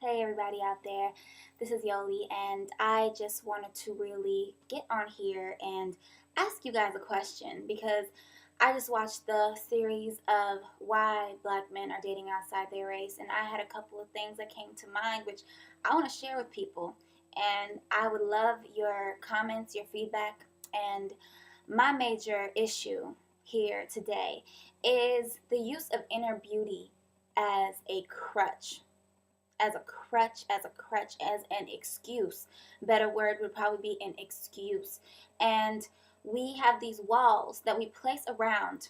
Hey everybody out there, this is Yoli, and I just wanted to really get on here and ask you guys a question because I just watched the series of why black men are dating outside their race, and I had a couple of things that came to mind which I want to share with people, and I would love your comments, your feedback, and my major issue here today is the use of inner beauty as a crutch as an excuse. Better word would probably be an excuse. And we have these walls that we place around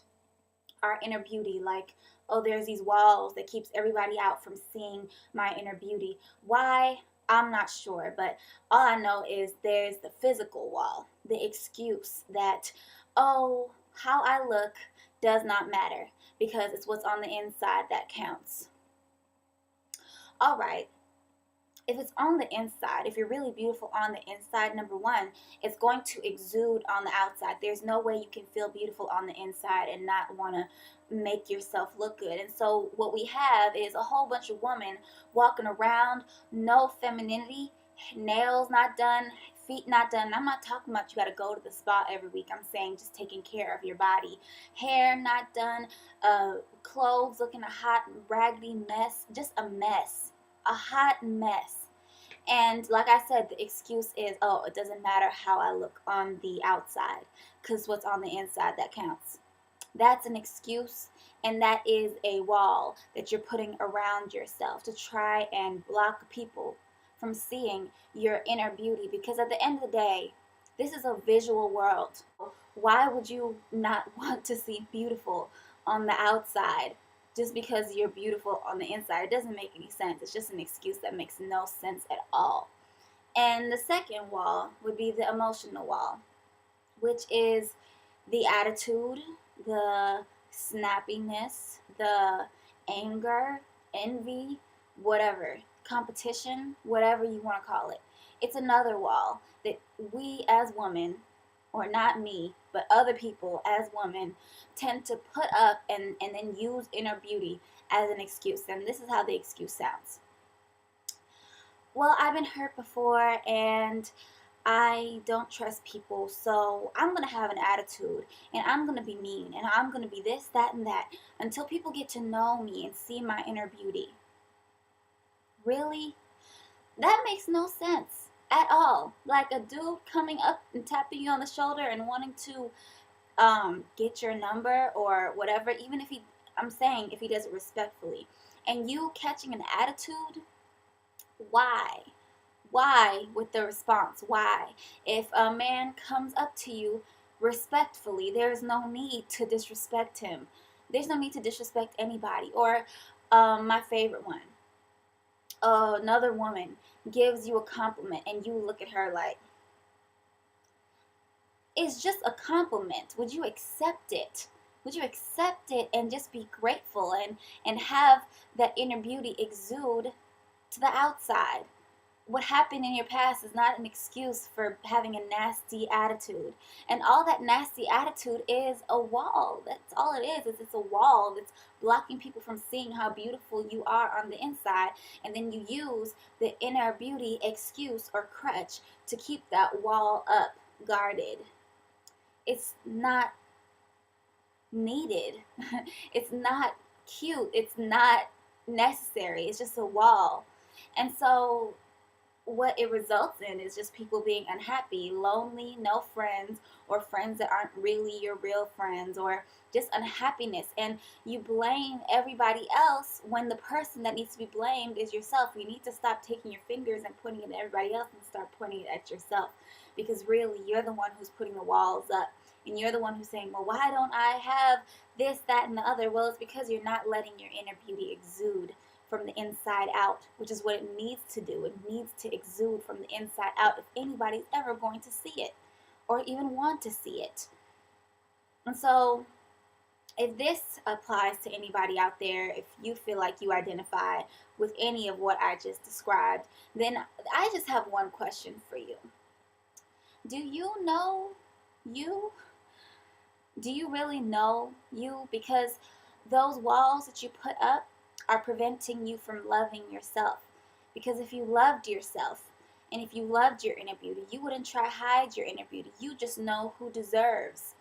our inner beauty, like, oh, there's these walls that keeps everybody out from seeing my inner beauty. Why? I'm not sure, but all I know is there's the physical wall, the excuse that, oh, how I look does not matter because it's what's on the inside that counts. All right, if it's on the inside, if you're really beautiful on the inside, number one, it's going to exude on the outside. There's no way you can feel beautiful on the inside and not want to make yourself look good. And so what we have is a whole bunch of women walking around, no femininity, nails not done, feet not done. I'm not talking about you got to go to the spa every week. I'm saying just taking care of your body. Hair not done, clothes looking a hot, raggedy mess, just a mess. A hot mess. And like I said, the excuse is, oh, it doesn't matter how I look on the outside because what's on the inside that counts. That's an excuse, and that is a wall that you're putting around yourself to try and block people from seeing your inner beauty, because at the end of the day, this is a visual world. Why would you not want to see beautiful on the outside just because you're beautiful on the inside? It doesn't make any sense. It's just an excuse that makes no sense at all. And the second wall would be the emotional wall, which is the attitude, the snappiness, the anger, envy, whatever, competition, whatever you want to call it. It's another wall that we as women, or not me, but other people as women, tend to put up and then use inner beauty as an excuse. And this is how the excuse sounds. Well, I've been hurt before and I don't trust people, so I'm going to have an attitude and I'm going to be mean and I'm going to be this, that, and that until people get to know me and see my inner beauty. Really? That makes no sense at all. Like a dude coming up and tapping you on the shoulder and wanting to get your number or whatever, even if I'm saying if he does it respectfully, and you catching an attitude, why? Why with the response? Why? If a man comes up to you respectfully, there's no need to disrespect him. There's no need to disrespect anybody. Or my favorite one, another woman gives you a compliment and you look at her like, it's just a compliment. Would you accept it? Would you accept it and just be grateful and have that inner beauty exude to the outside? What happened in your past is not an excuse for having a nasty attitude. And all that nasty attitude is a wall. That's all it is it's a wall that's blocking people from seeing how beautiful you are on the inside. And then you use the inner beauty excuse or crutch to keep that wall up, guarded. It's not needed. It's not cute. It's not necessary. It's just a wall. And so what it results in is just people being unhappy, lonely, no friends, or friends that aren't really your real friends, or just unhappiness. And you blame everybody else when the person that needs to be blamed is yourself. You need to stop taking your fingers and pointing it at everybody else and start pointing it at yourself, because really you're the one who's putting the walls up, and you're the one who's saying, well, why don't I have this, that, and the other? Well, it's because you're not letting your inner beauty exude from the inside out, which is what it needs to do. It needs to exude from the inside out if anybody's ever going to see it or even want to see it. And so if this applies to anybody out there, if you feel like you identify with any of what I just described, then I just have one question for you. Do you know you? Do you really know you? Because those walls that you put up are preventing you from loving yourself. Because if you loved yourself and if you loved your inner beauty, you wouldn't try to hide your inner beauty. You just know who deserves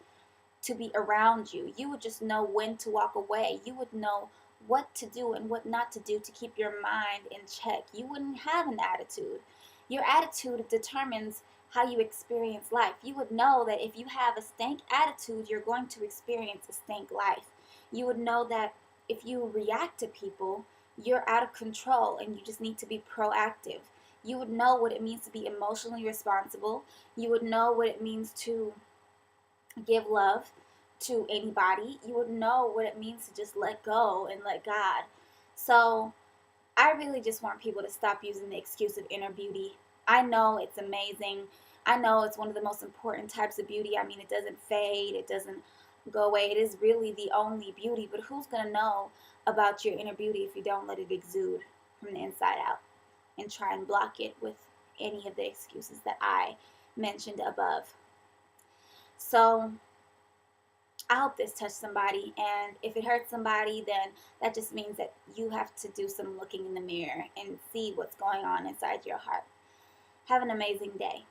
to be around you. You would just know when to walk away. You would know what to do and what not to do to keep your mind in check. You wouldn't have an attitude. Your attitude determines how you experience life. You would know that if you have a stank attitude, you're going to experience a stank life. You would know that if you react to people, you're out of control and you just need to be proactive. You would know what it means to be emotionally responsible. You would know what it means to give love to anybody. You would know what it means to just let go and let God. So I really just want people to stop using the excuse of inner beauty. I know it's amazing. I know it's one of the most important types of beauty. I mean, it doesn't fade, it doesn't go away. It is really the only beauty. But who's going to know about your inner beauty if you don't let it exude from the inside out and try and block it with any of the excuses that I mentioned above? So I hope this touched somebody, and if it hurts somebody, then that just means that you have to do some looking in the mirror and see what's going on inside your heart. Have an amazing day.